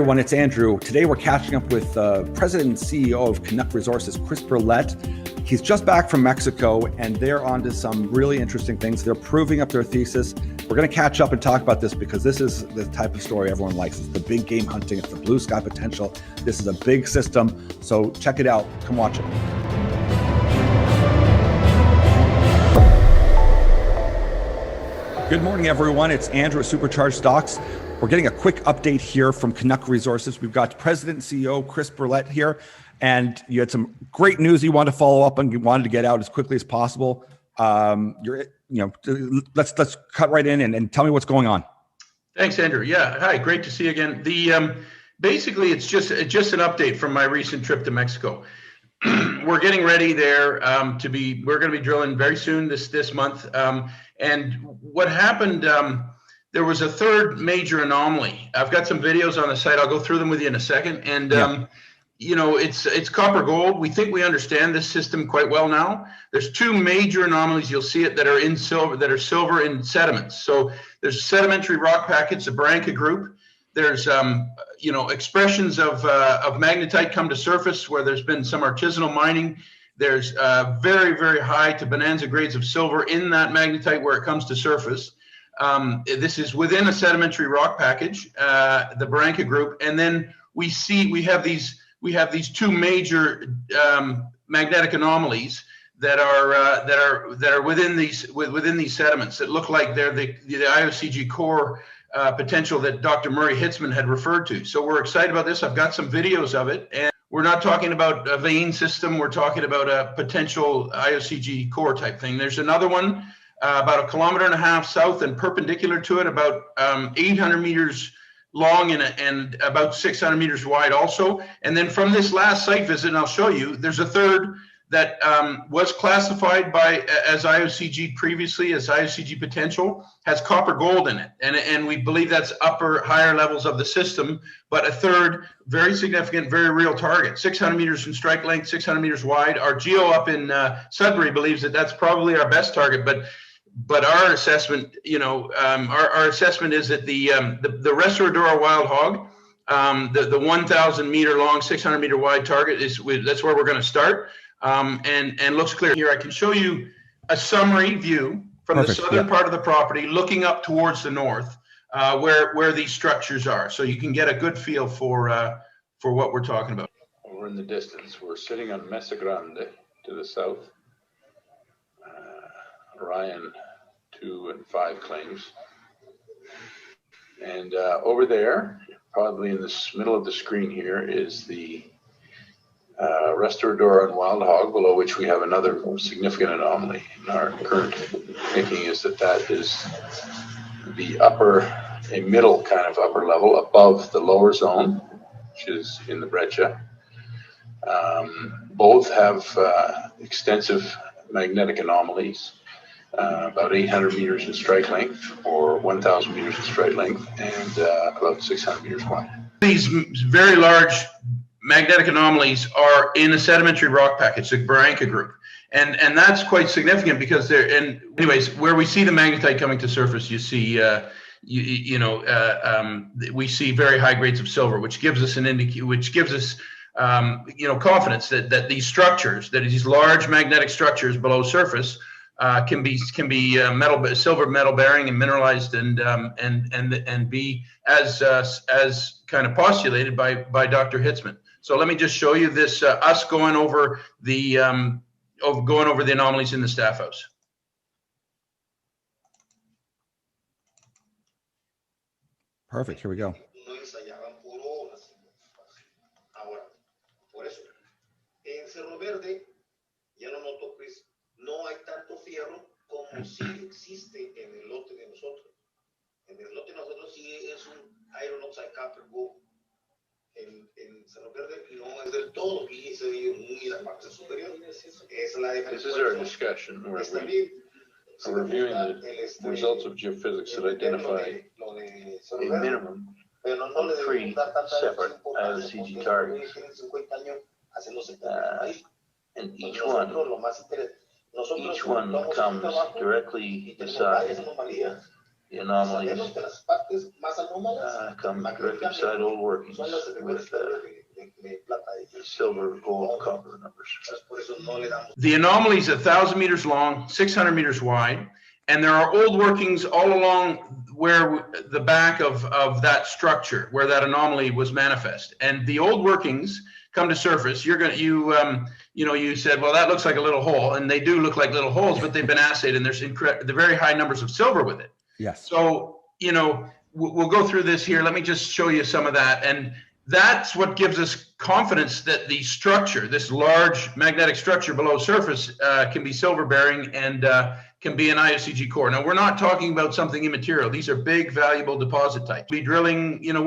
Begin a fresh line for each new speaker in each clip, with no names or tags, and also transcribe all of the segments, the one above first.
Everyone, it's Andrew. Today we're catching up with President and CEO of Canuc Resources, Chris Berlet. He's just back from Mexico and they're on to some really interesting things. They're proving up their thesis. We're going to catch up and talk about this because this is the type of story everyone likes. It's the big game hunting. It's the blue sky potential. This is a big system. So check it out. Come watch it. Good morning, everyone. It's Andrew at Supercharged Stocks. We're getting a quick update here from Canuc Resources. We've got President and CEO Chris Berlet here, and you had some great news you wanted to follow up on. You wanted to get out as quickly as possible. Let's cut right in and tell me what's going on.
Thanks, Andrew. Yeah, hi, great to see you again. Basically, it's just an update from my recent trip to Mexico. We're getting ready there we're going to be drilling very soon this month. And what happened? There was a third major anomaly. I've got some videos on the site. I'll go through them with you in a second. And it's copper gold. We think we understand this system quite well now. There's two major anomalies. You'll see it that are in silver, that are silver in sediments. So there's a sedimentary rock package, the breccia group. There's expressions of magnetite come to surface where there's been some artisanal mining. There's very, very high to bonanza grades of silver in that magnetite where it comes to surface. This is within a sedimentary rock package, the breccia group, and then we have these two major magnetic anomalies that are within these sediments that look like they're the IOCG core potential that Dr. Murray Hitzman had referred to. So we're excited about this. I've got some videos of it, and we're not talking about a vein system. We're talking about a potential IOCG core type thing. There's another one about 1.5 kilometers south and perpendicular to it, about 800 meters long and about 600 meters wide also. And then from this last site visit, and I'll show you, there's a third that was classified as IOCG previously, as IOCG potential, has copper gold in it. And we believe that's higher levels of the system, but a third, very significant, very real target, 600 meters in strike length, 600 meters wide. Our geo up in Sudbury believes that that's probably our best target, but our assessment, our assessment is that the Restauradora wild hog, the 1,000 meter long, 600 meter wide target that's where we're going to start. And looks clear here. I can show you a summary view from the southern part of the property, looking up towards the north, where these structures are, so you can get a good feel for what we're talking about.
Over in the distance, we're sitting on Mesa Grande to the south. Orion 2 and 5 claims, and over there, probably in the middle of the screen here, is the Restauradora and Wild Hog, below which we have another significant anomaly. And our current thinking is that is a middle kind of upper level above the lower zone, which is in the breccia. Both have extensive magnetic anomalies, about 800 meters in strike length, or 1,000 meters in strike length, and about 600 meters wide.
These very large magnetic anomalies are in a sedimentary rock package, the breccia group, and that's quite significant because they're. And anyways, where we see the magnetite coming to surface, you see, we see very high grades of silver, which gives us confidence that these structures, that these large magnetic structures below surface, can be silver metal bearing and mineralized and be as kind of postulated by Dr. Hitzman. So let me just show you this, us going over the anomalies in the staff house.
Perfect. Here we go.
No hay tanto fierro como sí existe en el lote de nosotros. En el lote de nosotros sí es un iron oxide copper gold. En Cerro Verde no es del todo y se ve muy en la parte superior. Es la diferencia.
This is our discussion where we're reviewing the results of geophysics that identify a minimum of 3 separate IOCG targets. And each one comes directly beside The anomalies
Sabemos que las partes más anómalas,
come
la
directly
creo
beside old workings
son las
with
de plata y
silver, gold, copper numbers.
por eso no le damos.
The anomaly is 1,000 meters long, 600 meters wide, and there are old workings all along where the back of that structure, where that anomaly was manifest. And the old workings come to surface. You said, well, that looks like a little hole, and they do look like little holes, but they've been assayed, and there's the very high numbers of silver with it.
Yes.
So, we'll go through this here. Let me just show you some of that. And that's what gives us confidence that the structure, this large magnetic structure below surface, can be silver bearing and can be an IOCG core. Now, we're not talking about something immaterial. These are big, valuable deposit types. We'll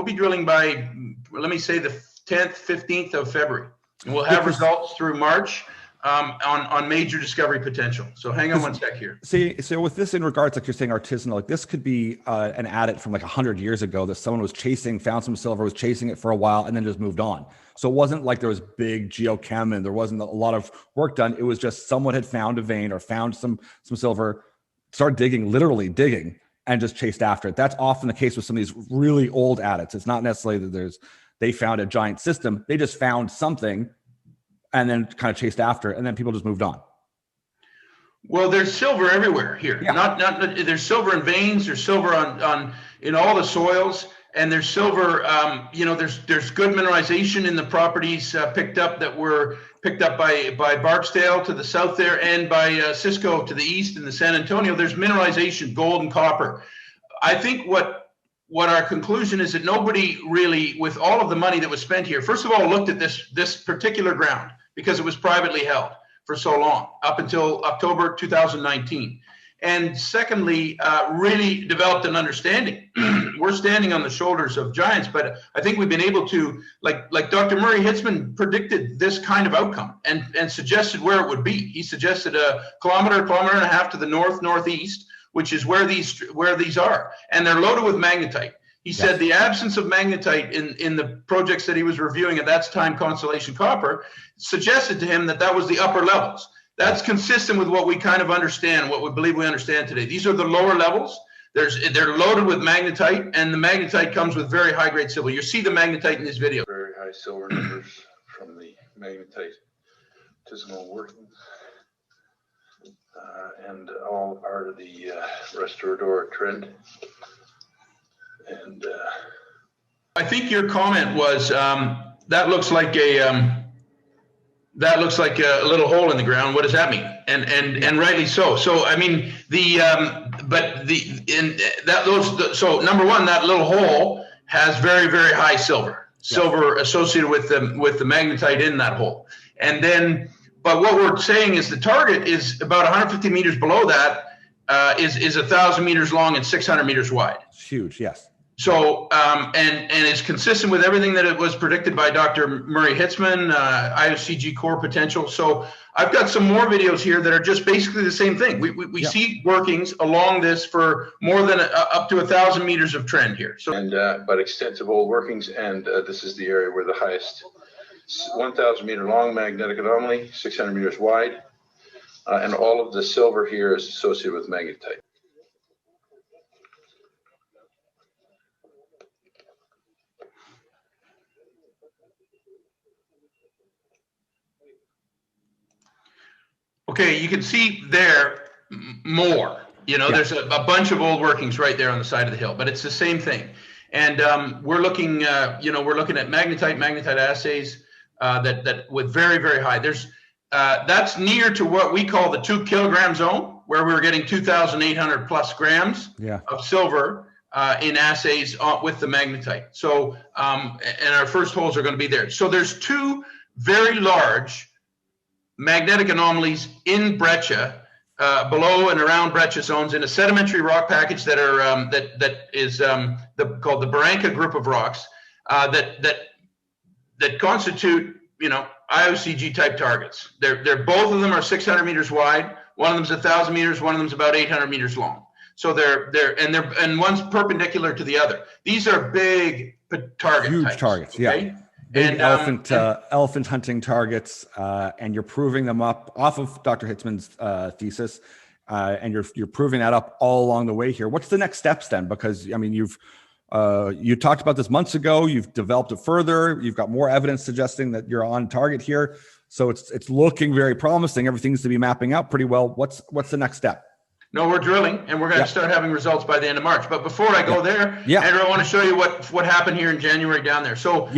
be drilling by, let me say, the 10th, 15th of February. And we'll have results through March on major discovery potential. So hang on one sec here.
See, so with this in regards, like you're saying, artisanal, like this could be an adit from like 100 years ago that someone was found some silver, was chasing it for a while, and then just moved on. So it wasn't like there was big geochem and there wasn't a lot of work done. It was just someone had found a vein or found some silver, started digging, literally digging, and just chased after it. That's often the case with some of these really old adits. It's not necessarily that they found a giant system. They just found something and then kind of chased after it, and then people just moved on.
Well, there's silver everywhere here.
Yeah.
Not there's silver in veins, there's silver in all the soils, and there's silver, there's good mineralization in the properties picked up by Barksdale to the south there, and by Cisco to the east, in the San Antonio. There's mineralization, gold and copper. I think what our conclusion is that nobody really, with all of the money that was spent here, first of all, looked at this particular ground because it was privately held for so long, up until October 2019. And secondly, really developed an understanding. We're standing on the shoulders of giants, but I think we've been able to, like Dr. Murray Hitzman predicted this kind of outcome and suggested where it would be. He suggested a kilometer and a half to the northeast, which is where these are, and they're loaded with magnetite. He said the absence of magnetite in the projects that he was reviewing at that time, Constellation Copper, suggested to him that was the upper levels. That's consistent with what we kind of understand, what we believe we understand today. These are the lower levels. They're loaded with magnetite, and the magnetite comes with very high grade silver. You see the magnetite in this video.
Very high silver numbers from the magnetite artisanal workings. And all part of the restaurador trend. And
I think your comment was that looks like a little hole in the ground. What does that mean? And rightly so. So I mean so number one, that little hole has very, very high silver associated with the magnetite in that hole, and then. But what we're saying is the target is about 150 meters below that, is 1,000 meters long and 600 meters wide.
It's huge, yes.
So, and it's consistent with everything that it was predicted by Dr. Murray Hitzman, IOCG core potential. So I've got some more videos here that are just basically the same thing. We see workings along this for more than up to 1,000 meters of trend here. So,
but extensive old workings, and this is the area where the highest 1,000 meter long magnetic anomaly, 600 meters wide, and all of the silver here is associated with magnetite.
okay, you can see there more. There's a bunch of old workings right there on the side of the hill, but it's the same thing. And we're looking at magnetite assays. That with very, very high. That's near to what we call the 2 kilogram zone, where we were getting 2,800 plus grams of silver in assays with the magnetite. So, and our first holes are going to be there. So there's 2 very large magnetic anomalies in breccia, below and around breccia zones, in a sedimentary rock package that are that is called the Barranca group of rocks that constitute, IOCG type targets. They're both of them are 600 meters wide. One of them's 1,000 meters. One of them's about 800 meters long. So and one's perpendicular to the other. These are big target
Huge
types,
targets,
okay?
yeah. Big elephant hunting targets, and you're proving them up off of Dr. Hitzman's thesis. and you're proving that up all along the way here. What's the next steps then? Because I mean, you talked about this months ago. You've developed it further. You've got more evidence suggesting that you're on target here. So it's looking very promising. Everything's to be mapping out pretty well. What's the next step?
No, we're drilling, and we're going to start having results by the end of March. But before I go there, Andrew, I want to show you what happened here in January down there. So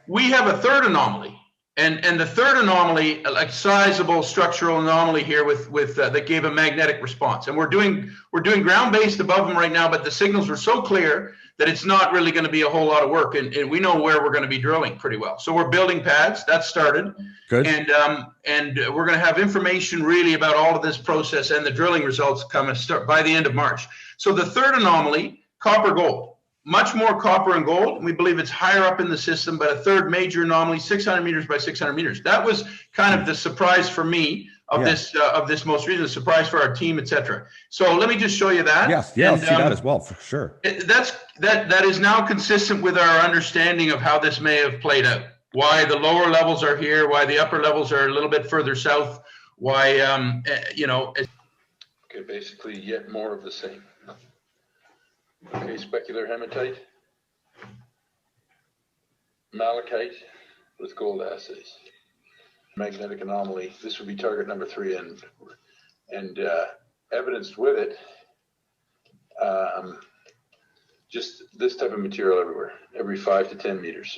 we have a third anomaly, and the third anomaly, like sizable structural anomaly here with that gave a magnetic response. And we're doing ground-based above them right now, but the signals were so clear that it's not really going to be a whole lot of work, and we know where we're going to be drilling pretty well. So we're building pads. That started. Good. And we're going to have information really about all of this process and the drilling results start by the end of March. So the third anomaly, copper gold, much more copper and gold. We believe it's higher up in the system, but a third major anomaly, 600 meters by 600 meters. That was kind of the surprise for me of this most recent, surprise for our team, etc. So let me just show you that.
Yes, I'll see that as well for sure.
That is now consistent with our understanding of how this may have played out. Why the lower levels are here, why the upper levels are a little bit further south, why
Okay, basically yet more of the same. Okay, specular hematite, malachite with gold assays. Magnetic anomaly. This would be target number 3, and evidenced with it just this type of material everywhere, every 5 to 10 meters.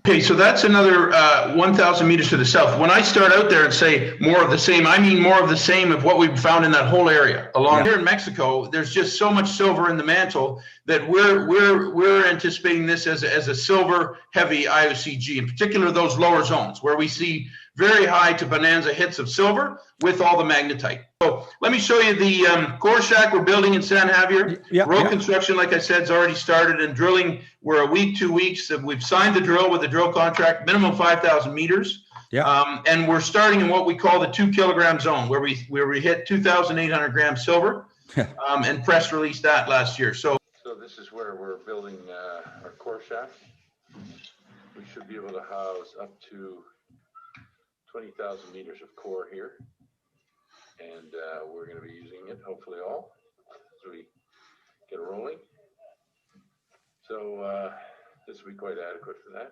Okay, so that's another 1,000 meters to the south. When I start out there and say more of the same, I mean more of the same of what we've found in that whole area. Along here in Mexico, there's just so much silver in the mantle that we're anticipating this as a silver heavy IOCG, in particular those lower zones where we see very high to bonanza hits of silver with all the magnetite. So let me show you the core shack we're building in San Javier. Road construction, like I said, has already started, and drilling, we're a week, 2 weeks. We've signed the drill with the drill contract, minimum 5,000 meters. And we're starting in what we call the 2 kilogram zone, where we hit 2,800 grams silver and press released that last year. So
this is where we're building our core shack. We should be able to house up to 20,000 meters of core here, and we're going to be using it hopefully all as we get rolling. So this will be quite adequate for that.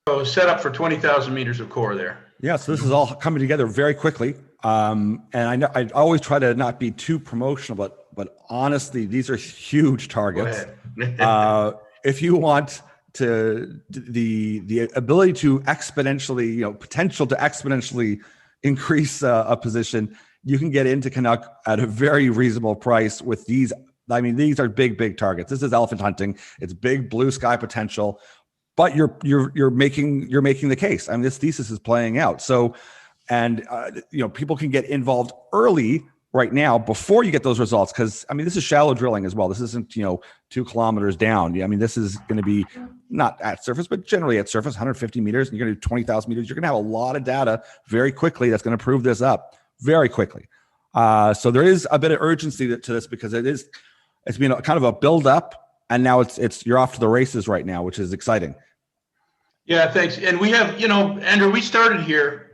So set up for 20,000 meters of core there.
Yeah, so this is all coming together very quickly. And I know I always try to not be too promotional, but honestly, these are huge targets. If you want the ability to exponentially, potential to exponentially increase a position, you can get into Canuc at a very reasonable price with these. I mean, these are big targets. This is elephant hunting. It's big blue sky potential, but you're making the case. I mean, this thesis is playing out. So, and people can get involved early right now before you get those results, because I mean, this is shallow drilling as well. This isn't 2 kilometers down. I mean, this is going to be not at surface, but generally at surface, 150 meters, and you're going to do 20,000 meters. You're going to have a lot of data very quickly that's going to prove this up very quickly. So there is a bit of urgency to this, because it's been kind of a build up, and now you're off to the races right now, which is exciting.
Yeah, thanks. And we have, Andrew, we started here.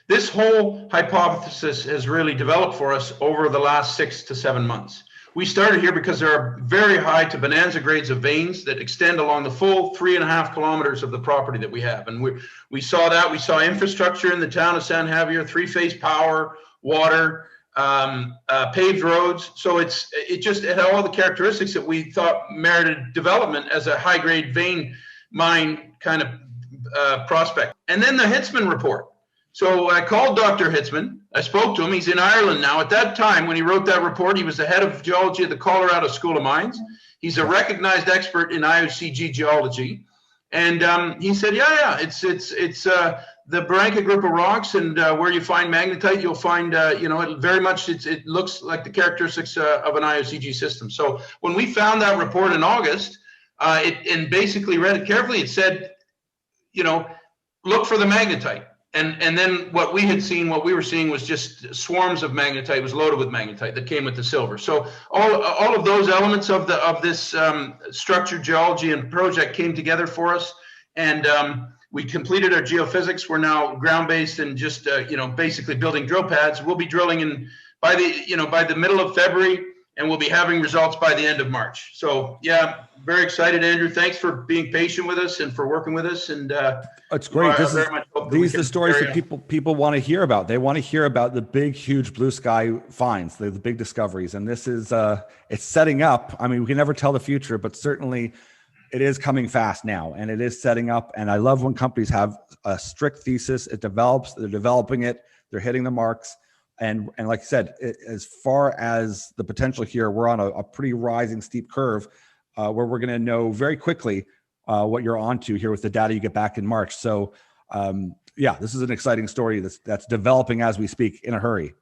This whole hypothesis has really developed for us over the last 6 to 7 months. We started here because there are very high to bonanza grades of veins that extend along the full 3.5 kilometers of the property that we have. And we saw that. We saw infrastructure in the town of San Javier, 3-phase power, water, paved roads. So it had all the characteristics that we thought merited development as a high-grade vein mine kind of prospect. And then the Hitzman report. So I called Dr. Hitzman. I spoke to him. He's in Ireland now. At that time, when he wrote that report, he was the head of geology at the Colorado School of Mines. He's a recognized expert in IOCG geology. And he said, it's the Barranca group of rocks, and where you find magnetite, you'll find, it very much, it looks like the characteristics of an IOCG system. So when we found that report in August, and basically read it carefully, it said, look for the magnetite. And then what we were seeing was just swarms of magnetite. It was loaded with magnetite that came with the silver. So all of those elements of this structured geology and project came together for us. And we completed our geophysics. We're now ground-based and just, basically building drill pads. We'll be drilling by the middle of February, and we'll be having results by the end of March. So yeah, very excited, Andrew. Thanks for being patient with us and for working with us. And
it's great. These are the stories that people want to hear about. They want to hear about the big, huge blue sky finds, the big discoveries. And this is it's setting up. I mean, we can never tell the future, but certainly it is coming fast now, and it is setting up. And I love when companies have a strict thesis. It develops. They're developing it. They're hitting the marks. And like I said, as far as the potential here, we're on a pretty rising steep curve where we're going to know very quickly what you're onto here with the data you get back in March. So yeah, this is an exciting story that's developing as we speak in a hurry.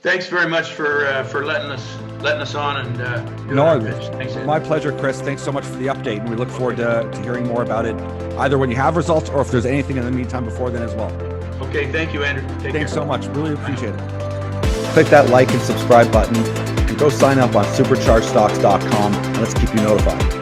Thanks very much for letting us on and
no,
our pitch. Thanks,
my pleasure, Chris. Thanks so much for the update, and we look forward to hearing more about it, either when you have results or if there's anything in the meantime before then as well.
Okay, thank you, Andrew.
Thanks so much. Really appreciate it. Click that like and subscribe button and go sign up on superchargedstocks.com and let's keep you notified.